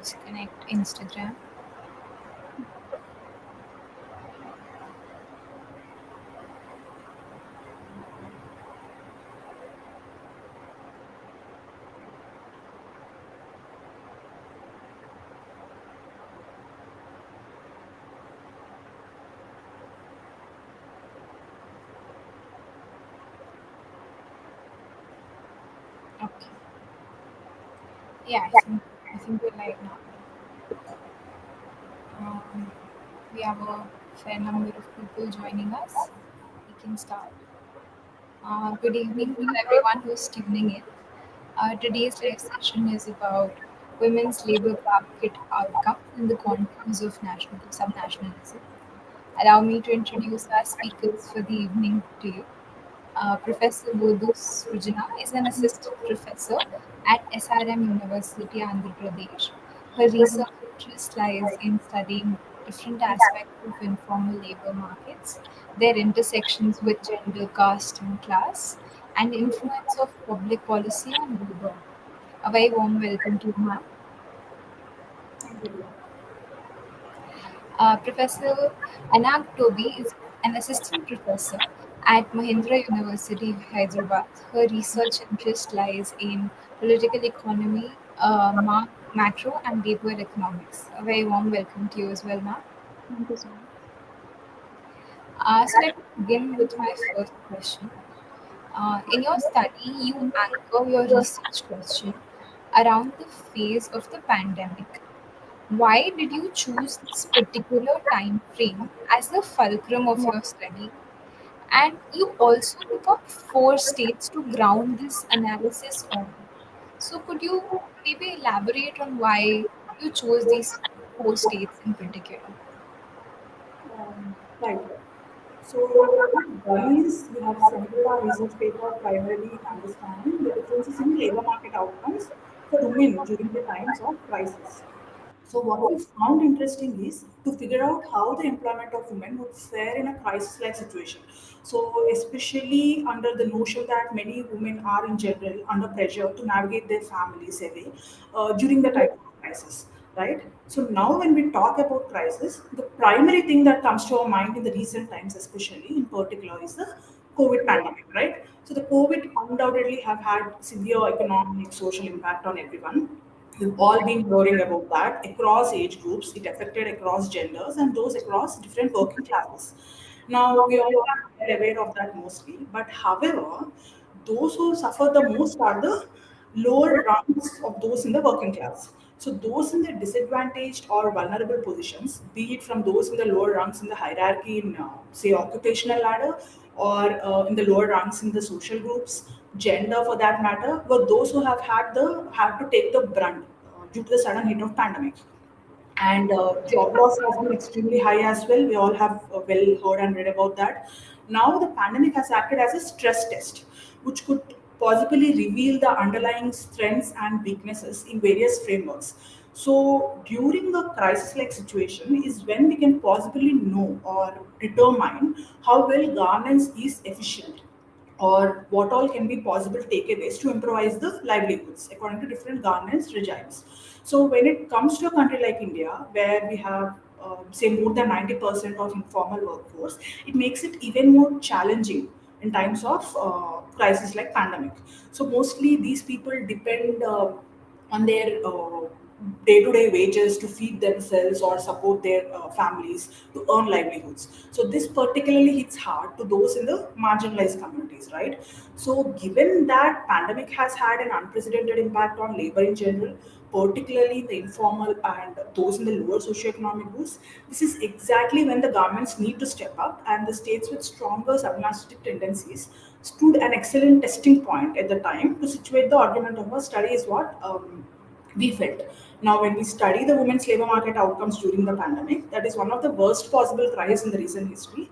let's connect Instagram. Okay. Yeah, I think we're live now. Um, we have a fair number of people joining us. We can start. Good evening to everyone who's tuning in. Today's live session is about women's labor market outcomes and the contours of national subnationalism. Allow me to introduce our speakers for the evening to you. Professor Vodhu Srujana is an assistant professor at SRM University, Andhra Pradesh. Her research interest lies in studying different aspects of informal labor markets, their intersections with gender, caste, and class, and influence of public policy on labor. A very warm welcome to you, ma'am. Thank you. Professor Anag Toby is an assistant professor at Mahindra University, Hyderabad. Her research interest lies in political economy, macro, and labor economics. A very warm welcome to you as well, ma'am. Thank you so much. So let me begin with my first question. In your study, you anchor your research question around the phase of the pandemic. Why did you choose this particular time frame as the fulcrum of your study? And you also pick up four states to ground this analysis on. So, could you maybe elaborate on why you chose these four states in particular? Right. So what we've done is we have centered our research paper primarily in understanding the differences in labor market outcomes for women during the times of crisis. So what we found interesting is to figure out how the employment of women would fare in a crisis-like situation. So especially under the notion that many women are in general under pressure to navigate their families away during the time of crisis, right? So now when we talk about crisis, the primary thing that comes to our mind in the recent times, especially in particular, is the COVID pandemic, right? So the COVID undoubtedly have had severe economic, social impact on everyone. We've all been hearing about that across age groups. It affected across genders and those across different working classes. Now, we all are aware of that mostly, but however, those who suffer the most are the lower rungs of those in the working class. So, those in the disadvantaged or vulnerable positions, be it from those in the lower rungs in the hierarchy in, say, occupational ladder, or in the lower ranks in the social groups, gender for that matter, were those who have to take the brunt due to the sudden hit of pandemic. And job loss has been extremely high as well. We all have well heard and read about that. Now the pandemic has acted as a stress test, which could possibly reveal the underlying strengths and weaknesses in various frameworks. So during a crisis-like situation is when we can possibly know or determine how well governance is efficient or what all can be possible takeaways to improvise the livelihoods according to different governance regimes. So when it comes to a country like India, where we have say more than 90% of informal workforce, it makes it even more challenging in times of crisis like pandemic. So mostly these people depend on their day-to-day wages to feed themselves or support their families to earn livelihoods. So this particularly hits hard to those in the marginalized communities, right? So given that pandemic has had an unprecedented impact on labor in general, particularly the informal and those in the lower socioeconomic groups, this is exactly when the governments need to step up, and the states with stronger subnational tendencies stood an excellent testing point at the time to situate the argument of our study is what we felt. Now, when we study the women's labor market outcomes during the pandemic, that is one of the worst possible crises in the recent history.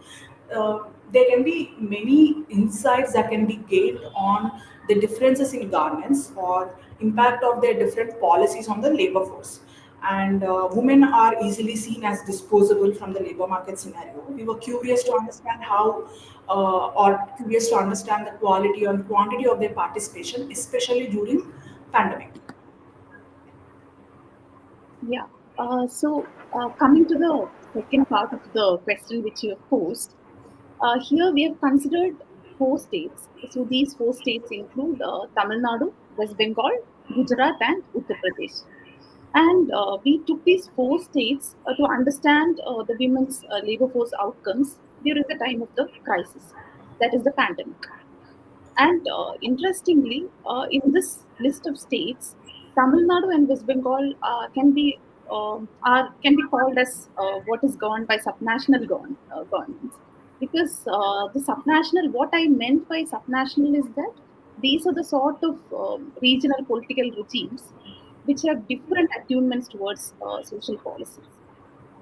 There can be many insights that can be gained on the differences in governance or impact of their different policies on the labor force. And women are easily seen as disposable from the labor market scenario. We were curious to understand how, or curious to understand the quality and quantity of their participation, especially during pandemic. Yeah. Coming to the second part of the question which you have posed, here we have considered four states. So these four states include Tamil Nadu, West Bengal, Gujarat, and Uttar Pradesh. And we took these four states to understand the women's labor force outcomes during the time of the crisis, that is the pandemic. And interestingly, in this list of states, Tamil Nadu and West Bengal can be called as what is governed by governments. Because the subnational, what I meant by subnational is that these are the sort of regional political regimes which have different attunements towards social policies,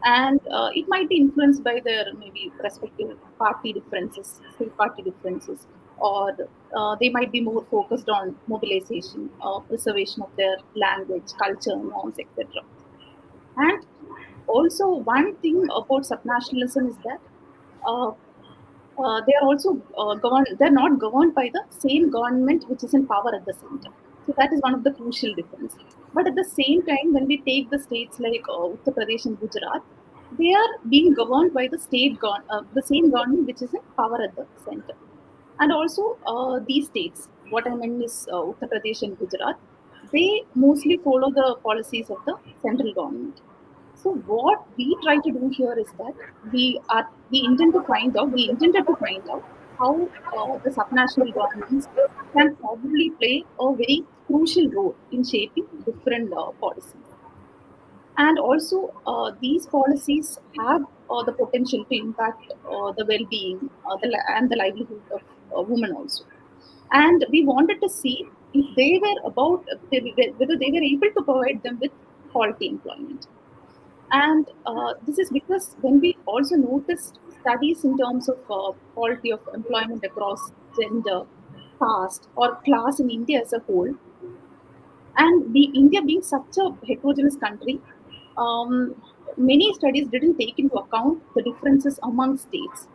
and it might be influenced by their maybe respective party differences, state party differences, or they might be more focused on mobilization, preservation of their language, culture, norms, etc. And also, one thing about subnationalism is that uh, they are also governed. They're not governed by the same government which is in power at the same time. So that is one of the crucial difference. But at the same time, when we take the states like Uttar Pradesh and Gujarat, they are being governed by the same government which is in power at the center. And also, these states, what I mean is Uttar Pradesh and Gujarat, they mostly follow the policies of the central government. So what we try to do here is that we intended to find out how the subnational governments can probably play a very crucial role in shaping different policies. And also, these policies have the potential to impact the well-being and the livelihood of women also. And we wanted to see if they were whether they were able to provide them with quality employment. And this is because when we also noticed studies in terms of quality of employment across gender, caste, or class in India as a whole, and India being such a heterogeneous country, um, many studies didn't take into account the differences among states.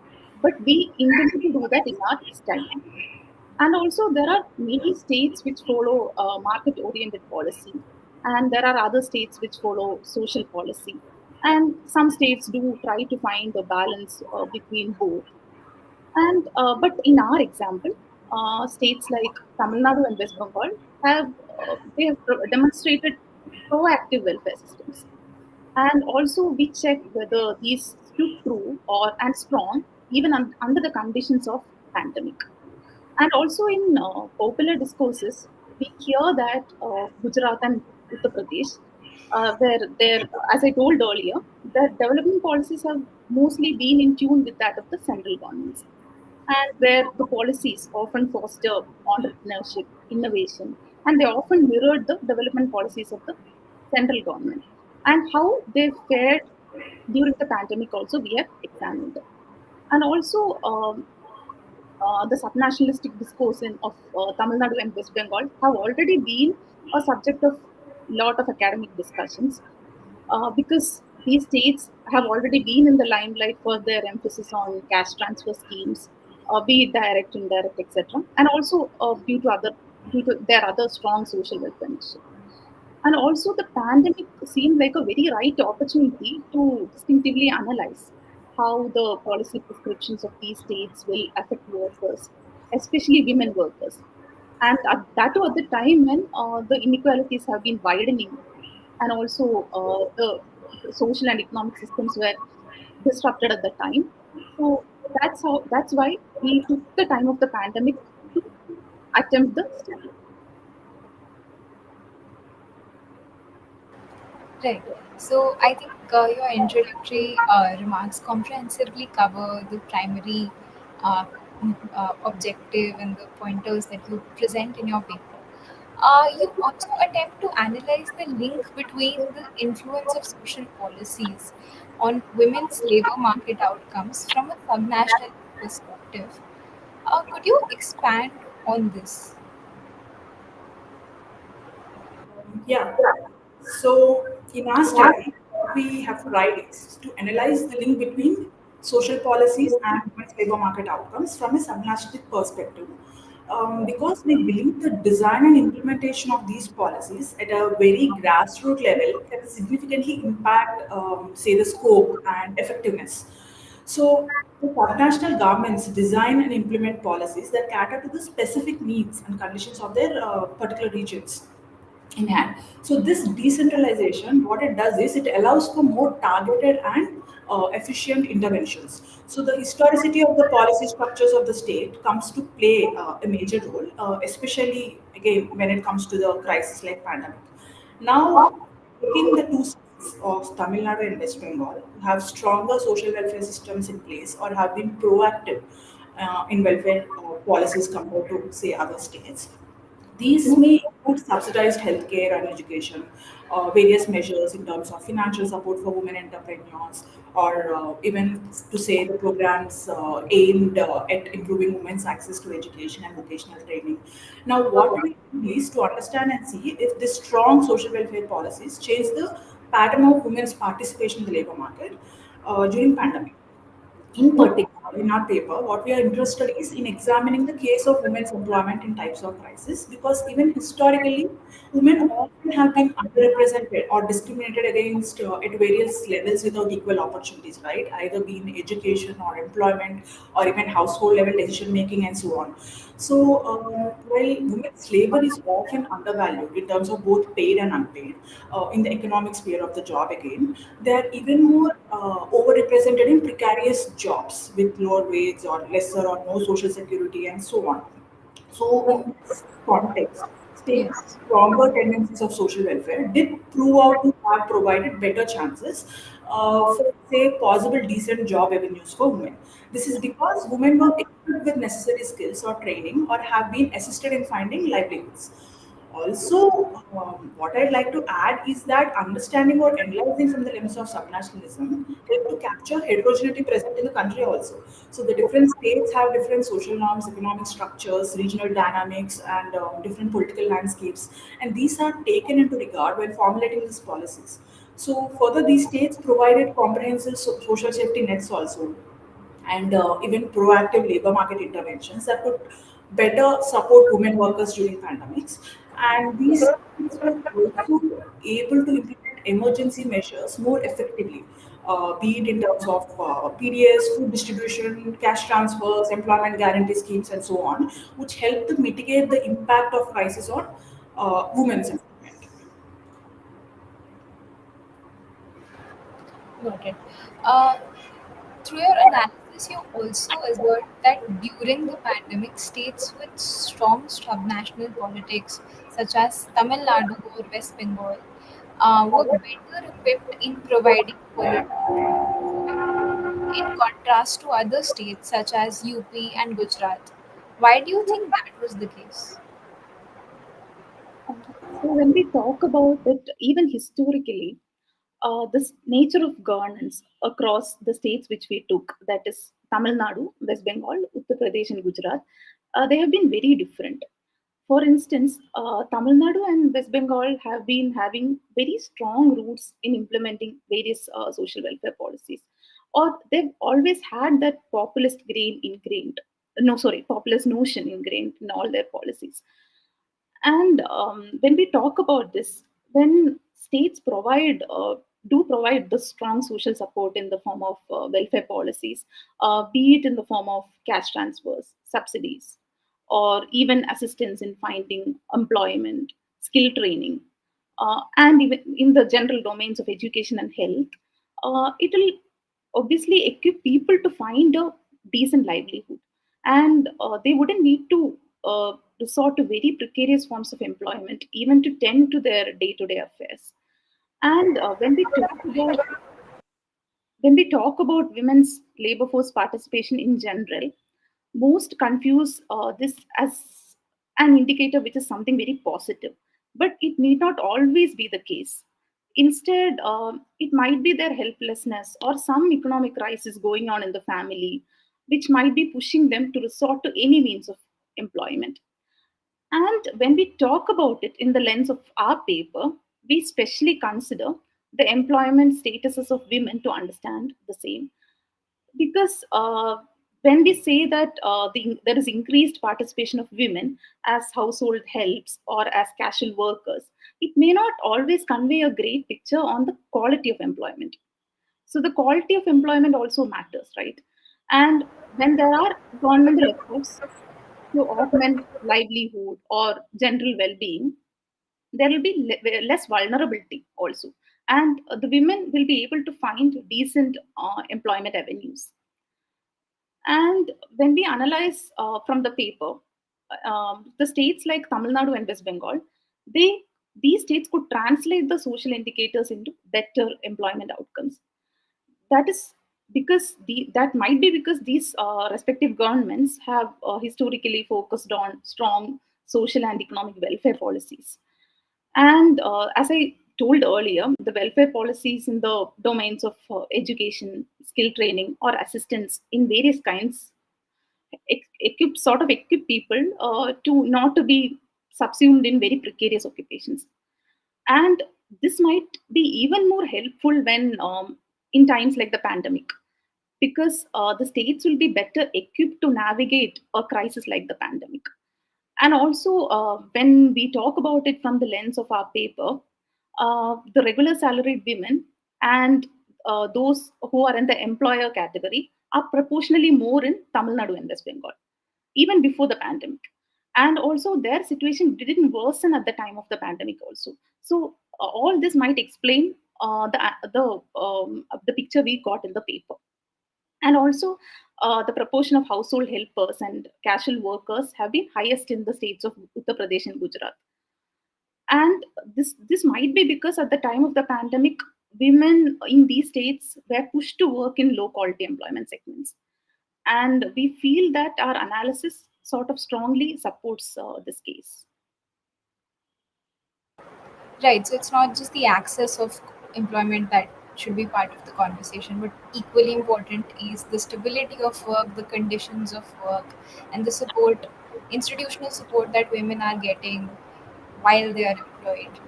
But we intended to do that in our study. And also, there are many states which follow market oriented policy, and there are other states which follow social policy. And some states do try to find a balance between both. And but in our example, states like Tamil Nadu and West Bengal have demonstrated proactive welfare systems. And also, we check whether these stood true or and strong even under the conditions of pandemic. And also in popular discourses, we hear that Gujarat and Uttar Pradesh, where there, as I told earlier, the development policies have mostly been in tune with that of the central governments, and where the policies often foster entrepreneurship, innovation, and they often mirrored the development policies of the central government. And how they fared during the pandemic also we have examined. And also, the subnationalistic discourse of Tamil Nadu and West Bengal have already been a subject of lot of academic discussions, because these states have already been in the limelight for their emphasis on cash transfer schemes, be it direct, indirect, etc., and also due to their other strong social welfare measures. And also, the pandemic seemed like a very right opportunity to distinctively analyze how the policy prescriptions of these states will affect workers, especially women workers. And that too at the time when the inequalities have been widening, and also the social and economic systems were disrupted at the time. So that's why we took the time of the pandemic to attempt the study. Right. So I think your introductory remarks comprehensively cover the primary objective and the pointers that you present in your paper. You also attempt to analyze the link between the influence of social policies on women's labor market outcomes from a subnational perspective. Could you expand on this? Yeah. So in our study, we have tried to analyze the link between social policies and women's labor market outcomes from a subnational perspective. Because we believe the design and implementation of these policies at a very grassroots level can significantly impact, say, the scope and effectiveness. So, the subnational governments design and implement policies that cater to the specific needs and conditions of their particular regions in hand. So this decentralization, what it does is it allows for more targeted and efficient interventions. So the historicity of the policy structures of the state comes to play a major role, especially again when it comes to the crisis like pandemic. Now, taking the two states of Tamil Nadu and West Bengal who have stronger social welfare systems in place or have been proactive in welfare policies compared to say other states. These may include subsidized healthcare and education, various measures in terms of financial support for women entrepreneurs, or even to say the programs aimed at improving women's access to education and vocational training. Now, what we need is to understand and see if these strong social welfare policies change the pattern of women's participation in the labor market during pandemic. In particular, in our paper, what we are interested is in examining the case of women's employment in types of crisis because even historically, women often have been underrepresented or discriminated against at various levels without equal opportunities, right? Either be in education or employment or even household level decision making and so on. So, while women's labor is often undervalued in terms of both paid and unpaid in the economic sphere of the job, again, they are even more overrepresented in precarious jobs with lower wage or lesser or no social security and so on. So, in this context, states with Yes. stronger tendencies of social welfare did prove out to have provided better chances for, say, possible decent job avenues for women. This is because women were equipped with necessary skills or training or have been assisted in finding livelihoods. Also, what I'd like to add is that understanding or analyzing from the lens of subnationalism help to capture heterogeneity present in the country also. So the different states have different social norms, economic structures, regional dynamics, and different political landscapes, and these are taken into regard while formulating these policies. So further, these states provided comprehensive social safety nets also and even proactive labor market interventions that could better support women workers during pandemics. And these states were also able to implement emergency measures more effectively, be it in terms of PDS, food distribution, cash transfers, employment guarantee schemes, and so on, which help to mitigate the impact of crisis on women's employment. Got it. Uh, Through your analysis, you also assert that during the pandemic, states with strong subnational politics, such as Tamil Nadu or West Bengal, were better equipped in providing political in contrast to other states such as UP and Gujarat. Why do you think that was the case? Uh, So when we talk about it, even historically, this nature of governance across the states which we took, that is Tamil Nadu, West Bengal, Uttar Pradesh, and Gujarat, they have been very different. For instance, Tamil Nadu and West Bengal have been having very strong roots in implementing various social welfare policies, or they've always had that populist grain ingrained. No, sorry, populist notion ingrained in all their policies. And when we talk about this, when states do provide the strong social support in the form of welfare policies, be it in the form of cash transfers, subsidies, or even assistance in finding employment, skill training, and even in the general domains of education and health, it will obviously equip people to find a decent livelihood, and they wouldn't need to resort to very precarious forms of employment even to tend to their day-to-day affairs. And when we talk about women's labor force participation in general, most confuse this as an indicator which is something very positive, but it need not always be the case. Instead, it might be their helplessness or some economic crisis going on in the family, which might be pushing them to resort to any means of employment. And when we talk about it in the lens of our paper, we specially consider the employment statuses of women to understand the same. Because When we say that there is increased participation of women as household helps or as casual workers, it may not always convey a great picture on the quality of employment. So the quality of employment also matters, right? And when there are governmental efforts to augment livelihood or general well-being, there will be less vulnerability also, and the women will be able to find decent employment avenues. And when we analyze from the paper, the states like Tamil Nadu and West Bengal, they these states could translate the social indicators into better employment outcomes. That is because that might be because these respective governments have historically focused on strong social and economic welfare policies. And as I told earlier, the welfare policies in the domains of education, skill training, or assistance in various kinds equip people to not to be subsumed in very precarious occupations. And this might be even more helpful when in times like the pandemic, because the states will be better equipped to navigate a crisis like the pandemic. And also, when we talk about it from the lens of our paper, the regular salaried women and those who are in the employer category are proportionally more in Tamil Nadu and West Bengal, even before the pandemic. And also, their situation didn't worsen at the time of the pandemic, also. So, all this might explain the picture we got in the paper. And also, the proportion of household helpers and casual workers have been highest in the states of Uttar Pradesh and Gujarat. And this might be because at the time of the pandemic, women in these states were pushed to work in low quality employment segments. And we feel that our analysis sort of strongly supports this case. Right. So it's not just the access of employment that should be part of the conversation, but equally important is the stability of work, the conditions of work, and the support, institutional support that women are getting while they are employed,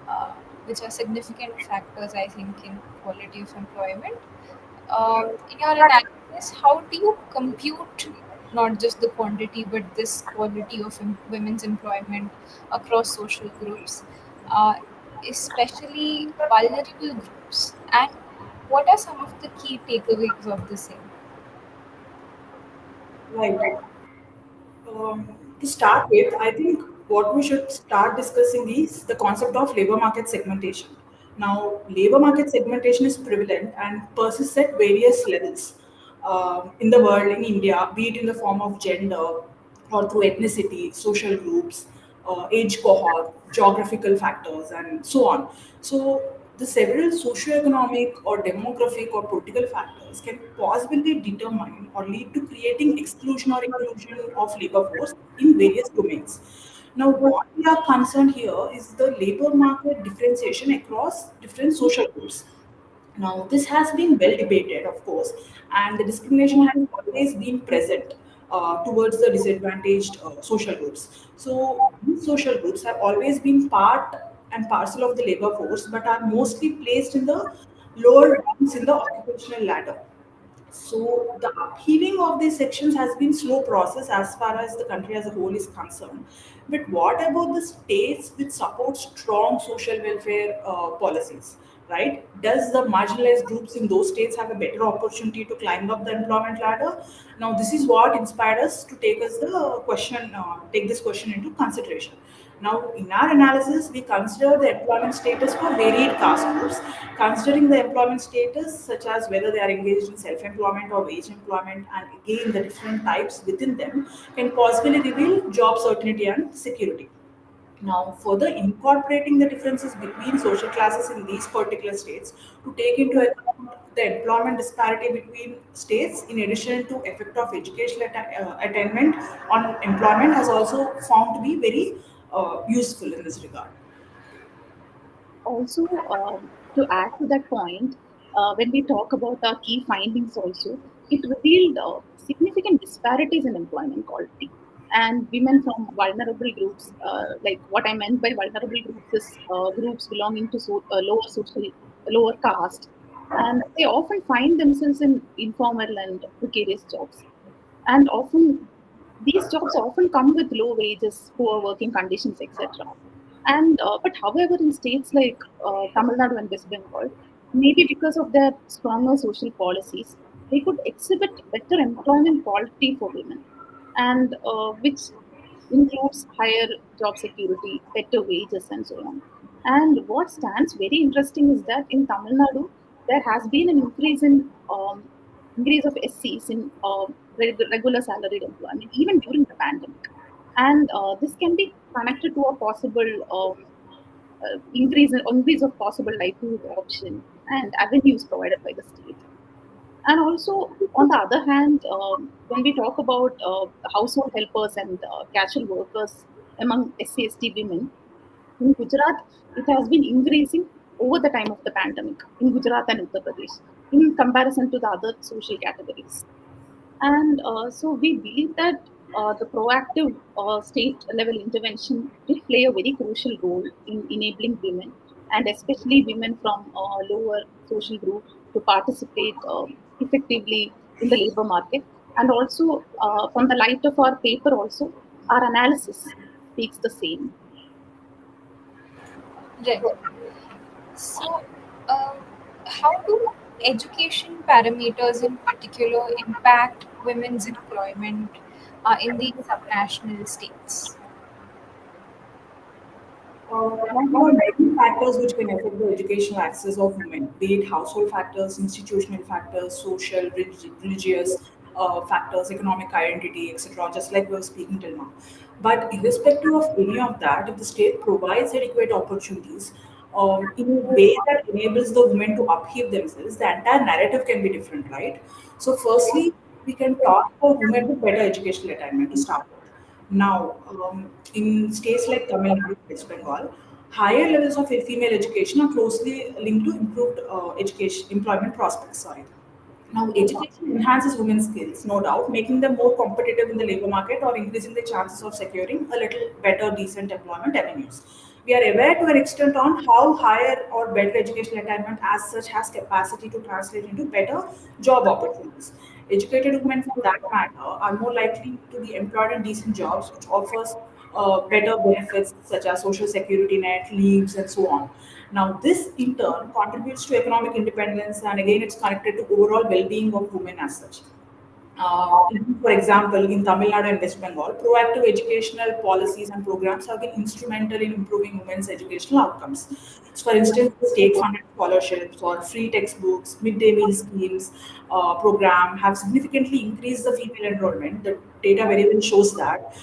uh, which are significant factors, I think, in quality of employment. In your analysis, how do you compute not just the quantity but this quality of women's employment across social groups, uh, especially vulnerable groups? And what are some of the key takeaways of the same? Right. To start with, I think what we should start discussing is the concept of labor market segmentation. Now, labor market segmentation is prevalent and persists at various levels in the world, in India, be it in the form of gender or through ethnicity, social groups, age cohort, geographical factors, and so on. So, the several socioeconomic or demographic or political factors can possibly determine or lead to creating exclusion or inclusion of labor force in various domains. Now, what we are concerned here is the labor market differentiation across different social groups. Now, this has been well debated, of course, and the discrimination has always been present towards the disadvantaged social groups. So, these social groups have always been part and parcel of the labor force, but are mostly placed in the lower rungs in the occupational ladder. So the upheaving of these sections has been slow process as far as the country as a whole is concerned. But what about the states which support strong social welfare policies? Right? Does the marginalized groups in those states have a better opportunity to climb up the employment ladder? Now, this is what inspired us to take this question into consideration. Now, in our analysis, we consider the employment status for varied caste groups, considering the employment status such as whether they are engaged in self-employment or wage employment, and again the different types within them can possibly reveal job certainty and security. Now, further incorporating the differences between social classes in these particular states to take into account the employment disparity between states, in addition to effect of educational attainment on employment, has also found to be very useful in this regard. Also, to add to that point, when we talk about our key findings, also, it revealed significant disparities in employment quality. And women from vulnerable groups, like what I meant by vulnerable groups is groups belonging to lower caste, and they often find themselves in informal and precarious jobs. and often these jobs often come with low wages, poor working conditions, etc. And but however, in states like Tamil Nadu and West Bengal, maybe because of their stronger social policies, they could exhibit better employment quality for women, and which includes higher job security, better wages, and so on. And what stands very interesting is that in Tamil Nadu, there has been an increase of SCs in regular salaried employment even during the pandemic, and this can be connected to a possible increase of possible livelihood option and avenues provided by the state. And also, on the other hand, when we talk about household helpers and casual workers among SC/ST women, in Gujarat, it has been increasing over the time of the pandemic in Gujarat and Uttar Pradesh in comparison to the other social categories. And so we believe that the proactive state level intervention did play a very crucial role in enabling women, and especially women from lower social group, to participate effectively in the labor market. And also, from the light of our paper, also, our analysis speaks the same. Right. So, um, how do education parameters in particular impact women's employment in these subnational states? Now, there are many factors which can affect the educational access of women, be it household factors, institutional factors, social, religious factors, economic identity, etc., just like we were speaking till now. But irrespective of any of that, if the state provides adequate opportunities in a way that enables the women to upheave themselves, the entire narrative can be different, right? So, firstly, we can talk about women with better educational attainment to start with. Now, in states like Tamil Nadu, West Bengal, higher levels of female education are closely linked to improved education employment prospects. Sorry. Now, education enhances women's skills, no doubt, making them more competitive in the labor market or increasing the chances of securing a little better, decent employment avenues. We are aware to an extent on how higher or better educational attainment as such has capacity to translate into better job opportunities. Educated women, for that matter, are more likely to be employed in decent jobs, which offers better benefits such as social security net, leaves, and so on. Now, this in turn contributes to economic independence, and again, it's connected to overall well-being of women as such. For example, in Tamil Nadu and West Bengal, proactive educational policies and programs have been instrumental in improving women's educational outcomes. So, for instance, state-funded scholarships or free textbooks, midday meal schemes program have significantly increased the female enrollment. The data very well shows that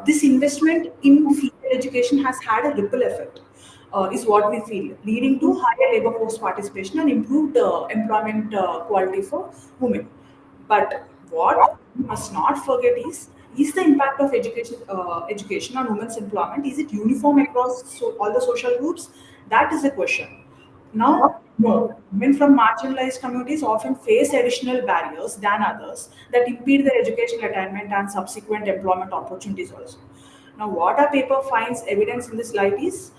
this investment in female education has had a ripple effect. Is what we feel, leading to higher labor force participation and improved employment quality for women. But what we must not forget is the impact of education on women's employment? Is it uniform across all the social groups? That is the question. Now, no. Women from marginalized communities often face additional barriers than others that impede their educational attainment and subsequent employment opportunities also. Now, what our paper finds evidence in this light is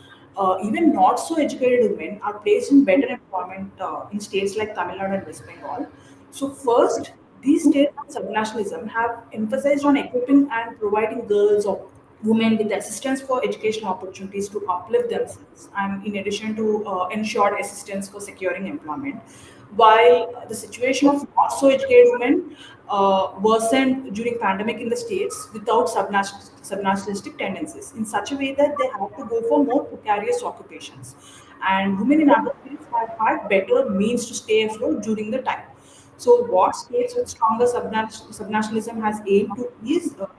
even not so educated women are placed in better employment in states like Tamil Nadu and West Bengal. So, first, these states and subnationalism have emphasized on equipping and providing girls or women with assistance for educational opportunities to uplift themselves, and in addition to ensured assistance for securing employment. While the situation of not so educated women worsened during pandemic in the states without subnationalistic tendencies, in such a way that they have to go for more precarious occupations, and women in other fields have had better means to stay afloat during the time. So, what states with stronger subnationalism has aimed to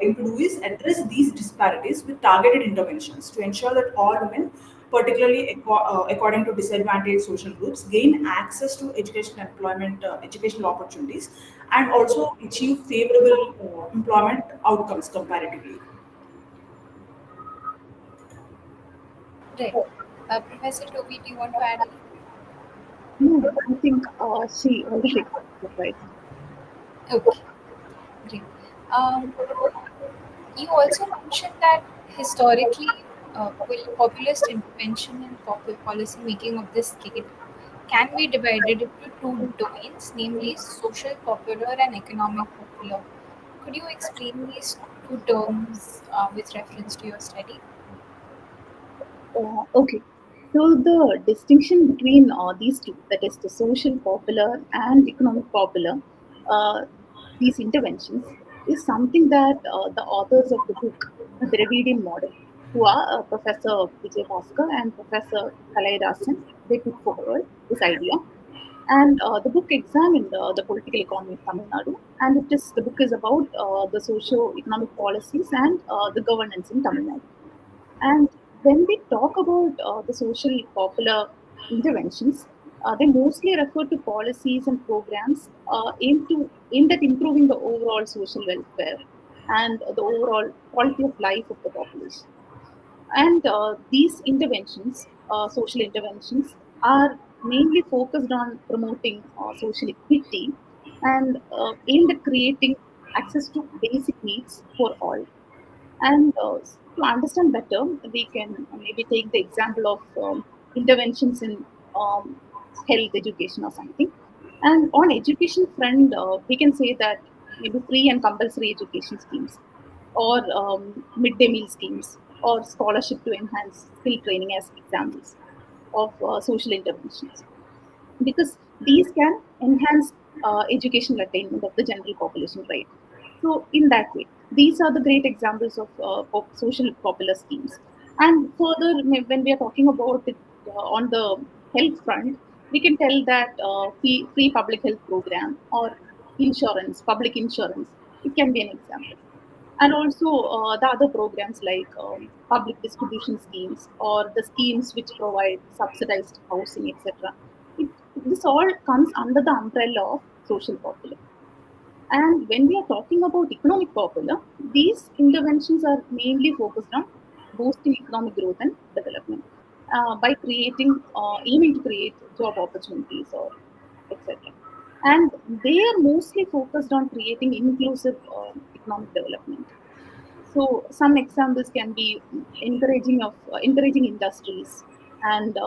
do is address these disparities with targeted interventions to ensure that all women, particularly according to disadvantaged social groups, gain access to educational opportunities, and also achieve favorable employment outcomes comparatively. Right. Professor Toby, do you want to add anything? No, I think she already explained it right. Okay, great. Um, you also mentioned that historically, populist intervention and policy making of this state can be divided into two domains, namely social popular and economic popular. Could you explain these two terms with reference to your study? Okay. So the distinction between these two, that is the social popular and economic popular, uh, these interventions, is something that the authors of the book, The Dravidian Model, who are Professor Vijay Bhaskar and Professor Kalaidasan, they put forward this idea. And the book examined the political economy of Tamil Nadu, and the book is about the socio-economic policies and the governance in Tamil Nadu. And when we talk about the social popular interventions, they mostly refer to policies and programs aimed at improving the overall social welfare and the overall quality of life of the population. And these interventions, social interventions, are mainly focused on promoting social equity and aimed at creating access to basic needs for all. And to understand better, we can maybe take the example of interventions in um, health education or something. And on education front, we can say that maybe free and compulsory education schemes, or midday meal schemes, or scholarship to enhance skill training as examples of social interventions, because these can enhance educational attainment of the general population, right? So, in that way, these are the great examples of social popular schemes. And further, when we are talking about it on the health front, we can tell that free public health program or insurance, public insurance, it can be an example. And also the other programs like public distribution schemes or the schemes which provide subsidized housing, etc. It, this all comes under the umbrella of social popular. And when we are talking about economic popular, these interventions are mainly focused on boosting economic growth and development aiming to create job opportunities or etc. And they are mostly focused on creating inclusive economic development. So some examples can be encouraging industries and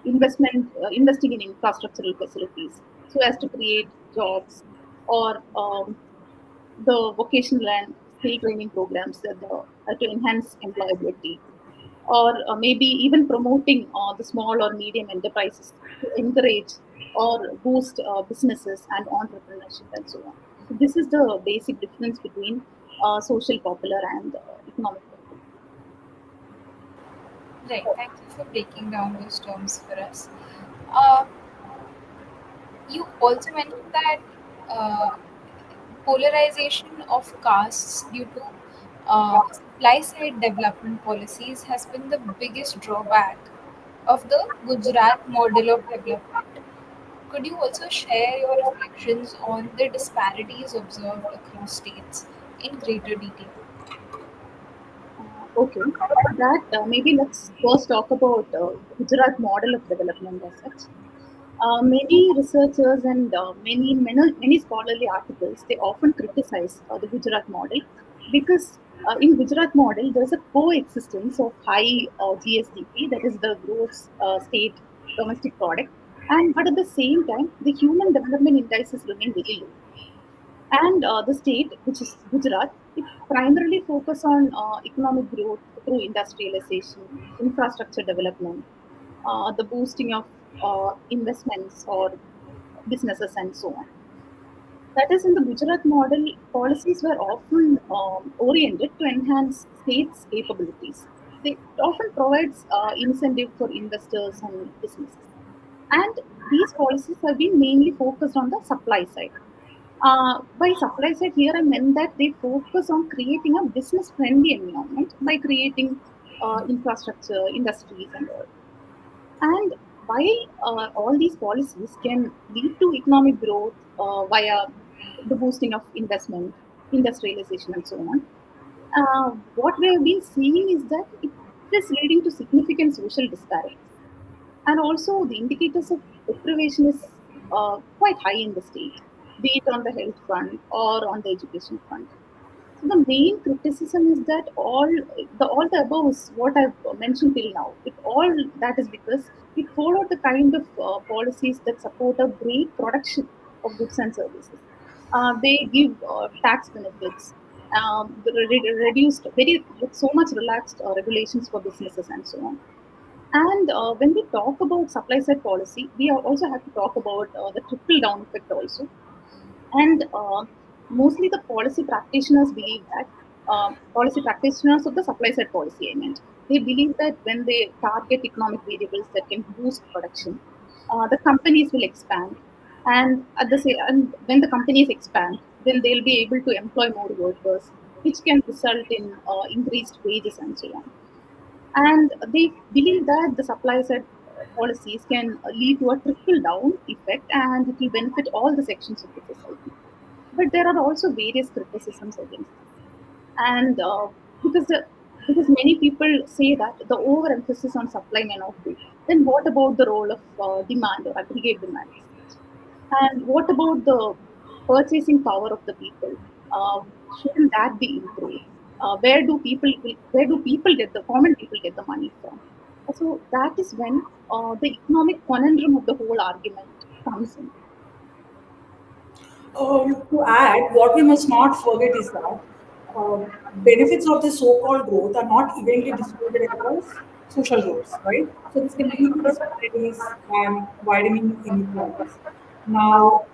investing in infrastructural facilities so as to create jobs, or the vocational and skill training programs to enhance employability, or maybe even promoting the small or medium enterprises to encourage or boost businesses and entrepreneurship and so on. So this is the basic difference between social popular and economic popular. Right. Thank you for breaking down those terms for us. Uh, you also mentioned that uh, polarization of castes due to supply side development policies has been the biggest drawback of the Gujarat model of development. Could you also share your reflections on the disparities observed across states in greater detail? Okay, for that, maybe let's first talk about Gujarat model of development as such. Many researchers and many scholarly articles, they often criticize the Gujarat model because in Gujarat model there's a coexistence of high GSDP, that is the gross state domestic product, and but at the same time the human development indices remain very low. And the state, which is Gujarat, it primarily focus on economic growth through industrialization, infrastructure development, the boosting of investments or businesses, and so on. That is, in the Gujarat model, policies were often oriented to enhance states' capabilities. They often provides incentive for investors and businesses. And these policies have been mainly focused on the supply side. By supply side, here I meant that they focus on creating a business friendly environment by creating infrastructure, industries, and all. And while all these policies can lead to economic growth via the boosting of investment, industrialization, and so on, what we have been seeing is that it is leading to significant social disparities. And also, the indicators of deprivation is quite high in the state, be it on the health front or on the education front. So the main criticism is that all the above is what I've mentioned till now. It all that is because it followed the kind of policies that support a great production of goods and services. They give tax benefits, reduced very with so much relaxed regulations for businesses and so on. And when we talk about supply side policy, we also have to talk about the trickle down effect also. And mostly the policy practitioners believe that policy practitioners of the supply side policy, I meant, they believe that when they target economic variables that can boost production, the companies will expand. And and when the companies expand, then they'll be able to employ more workers, which can result in increased wages and so on. And they believe that the supply side policies can lead to a trickle down effect and it will benefit all the sections of the society. But there are also various criticisms against this. And because the because many people say that the overemphasis on supply may not do, then what about the role of demand or aggregate demand as such? And what about the purchasing power of the people? Shouldn't that be improved? Where do people get the common people get the money from? So that is when the economic conundrum of the whole argument comes in. To add, what we must not forget is that uh, benefits of the so-called growth are not evenly distributed across social groups, right? So this can lead to disparities and widening inequalities. Now,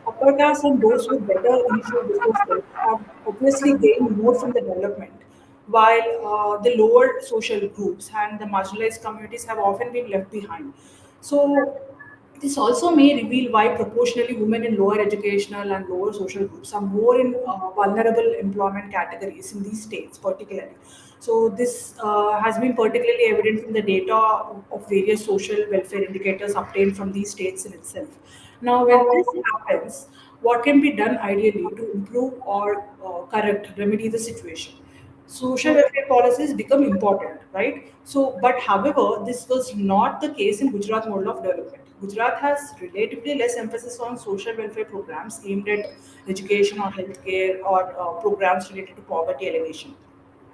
upper class and those with better initial resources have obviously gained more from the development, while the lower social groups and the marginalized communities have often been left behind. So this also may reveal why proportionally women in lower educational and lower social groups are more in vulnerable employment categories in these states, particularly. So this has been particularly evident from the data of various social welfare indicators obtained from these states in itself. Now, when this happens, what can be done ideally to improve or remedy the situation? Social welfare policies become important, right? So, but however, this was not the case in Gujarat model of development. Gujarat has relatively less emphasis on social welfare programs aimed at education or healthcare or programs related to poverty alleviation.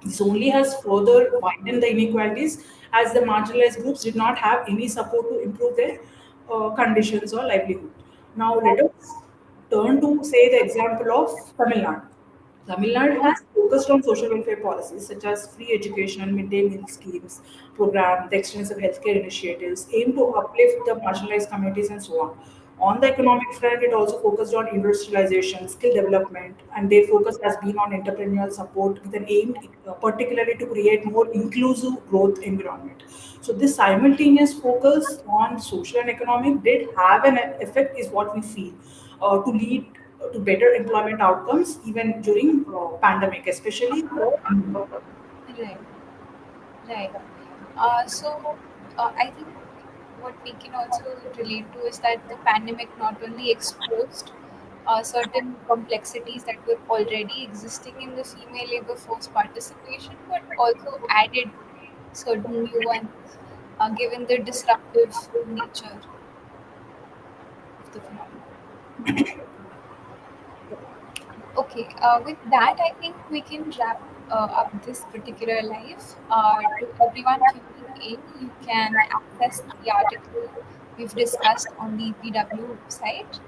This only has further widened the inequalities as the marginalized groups did not have any support to improve their conditions or livelihood. Now, let us turn to, say, the example of Tamil Nadu. Tamil Nadu has focused on social welfare policies such as free education and midday meal schemes, program, the extensive healthcare initiatives aim to uplift the marginalized communities and so on. On the economic front, it also focused on industrialization, skill development, and their focus has been on entrepreneurial support with an aim particularly to create more inclusive growth environment. So this simultaneous focus on social and economic did have an effect is what we feel to lead to better employment outcomes even during pandemic, especially for women. Right, right. So I think what we can also relate to is that the pandemic not only exposed certain complexities that were already existing in the female labor force participation, but also added certain new ones given the disruptive nature of the phenomenon. Okay, with that, I think we can wrap up this particular live. To everyone tuning in, you can access the article we've discussed on the PW website.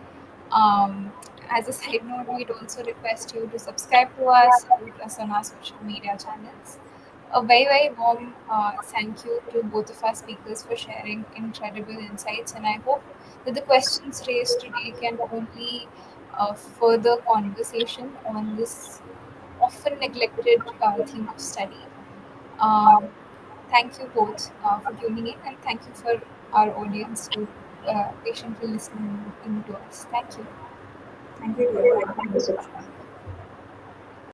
As a side note, we'd also request you to subscribe to us, support us on our social media channels. A very, very warm thank you to both of our speakers for sharing incredible insights, and I hope that the questions raised today can only further conversation on this often neglected theme of study. Um, Thank you both for tuning in, and thank you for our audience to patiently listening in to us. Thank you. Thank you, dear. Thank Thank you you. so much.